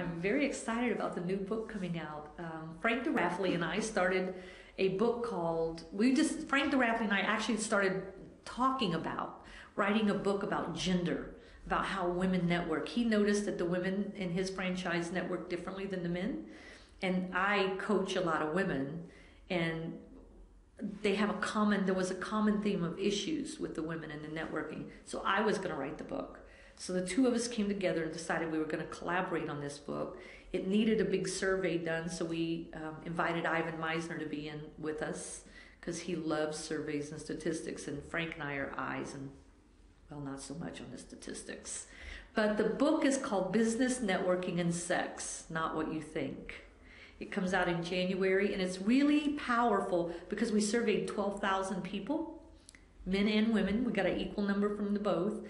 I'm very excited about the new book coming out. Frank the Raffele and I started a book called, Frank the Raffele and I actually started talking about writing a book about gender, about how women network. He noticed that the women in his franchise network differently than the men. And I coach a lot of women, and there was a common theme of issues with the women in the networking. So I was going to write the book. So the two of us came together and decided we were going to collaborate on this book. It needed a big survey done, so we invited Ivan Misner to be in with us because he loves surveys and statistics, and Frank and I are eyes, and well, not so much on the statistics. But the book is called Business, Networking, and Sex, Not What You Think. It comes out in January, and it's really powerful because we surveyed 12,000 people, men and women. We got an equal number from the both.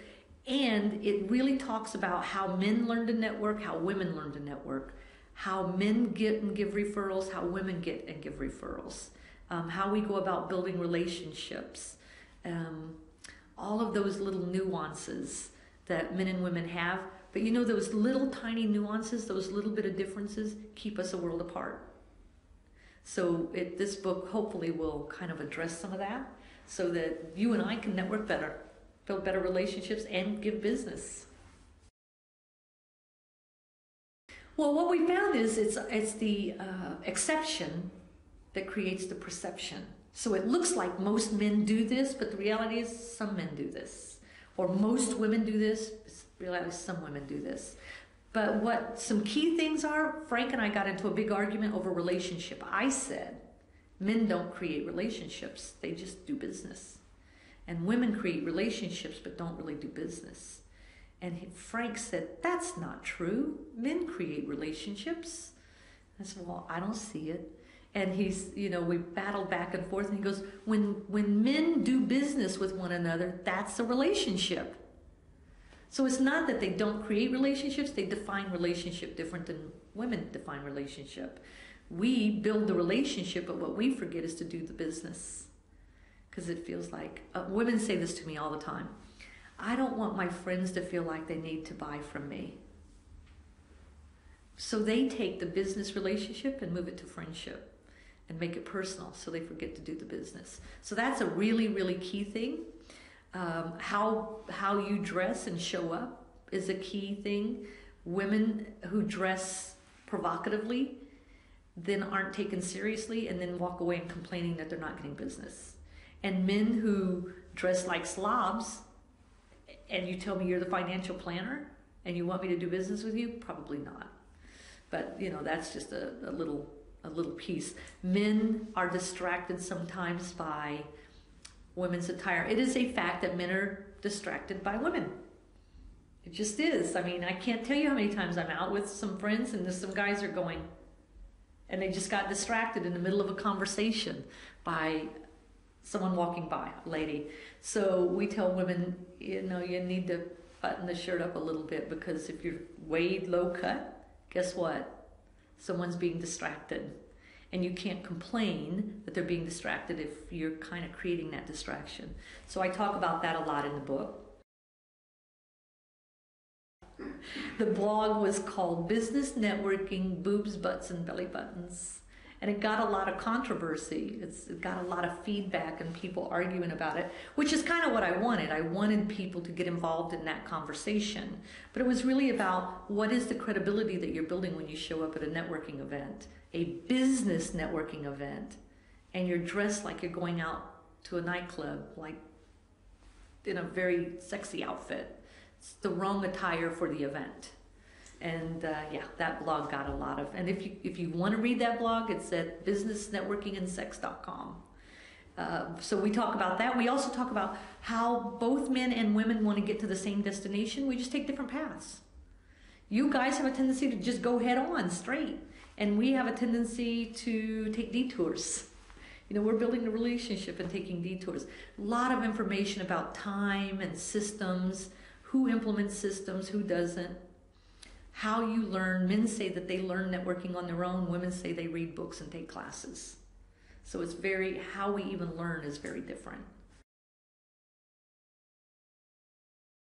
And it really talks about how men learn to network, how women learn to network, how men get and give referrals, how women get and give referrals, how we go about building relationships, all of those little nuances that men and women have. But you know, those little tiny nuances, those little bit of differences keep us a world apart. So this book hopefully will kind of address some of that so that you and I can network better, build better relationships, and give business. Well, what we found is it's the exception that creates the perception. So it looks like most men do this, but the reality is some men do this. Or most women do this, the reality is some women do this. But what some key things are, Frank and I got into a big argument over relationship. I said, men don't create relationships, they just do business. And women create relationships but don't really do business. And Frank said, that's not true. Men create relationships. I said, well, I don't see it. And we battled back and forth, and he goes, when men do business with one another, that's a relationship. So it's not that they don't create relationships, they define relationship different than women define relationship. We build the relationship, but what we forget is to do the business. Because it feels like, women say this to me all the time, I don't want my friends to feel like they need to buy from me. So they take the business relationship and move it to friendship and make it personal, so they forget to do the business. So that's a really, really key thing. How you dress and show up is a key thing. Women who dress provocatively then aren't taken seriously and then walk away and complaining that they're not getting business. And men who dress like slobs, and you tell me you're the financial planner and you want me to do business with you, probably not. But that's just a little piece. Men are distracted sometimes by women's attire. It is a fact that men are distracted by women. It just is. I mean, I can't tell you how many times I'm out with some friends and some guys are going, and they just got distracted in the middle of a conversation by someone walking by, a lady. So we tell women, you need to button the shirt up a little bit, because if you're way low cut, guess what? Someone's being distracted. And you can't complain that they're being distracted if you're kind of creating that distraction. So I talk about that a lot in the book. The blog was called Business Networking, Boobs, Butts, and Belly Buttons. And it got a lot of controversy. It got a lot of feedback and people arguing about it, which is kind of what I wanted. I wanted people to get involved in that conversation. But it was really about what is the credibility that you're building when you show up at a networking event, a business networking event, and you're dressed like you're going out to a nightclub, like in a very sexy outfit. It's the wrong attire for the event. And that blog got a lot of, and if you want to read that blog, it's at businessnetworkingandsex.com. So we talk about that. We also talk about how both men and women want to get to the same destination. We just take different paths. You guys have a tendency to just go head on straight, and we have a tendency to take detours. We're building a relationship and taking detours. A lot of information about time and systems, who implements systems, who doesn't. How you learn. Men say that they learn networking on their own. Women say they read books and take classes. So it's how we even learn is very different.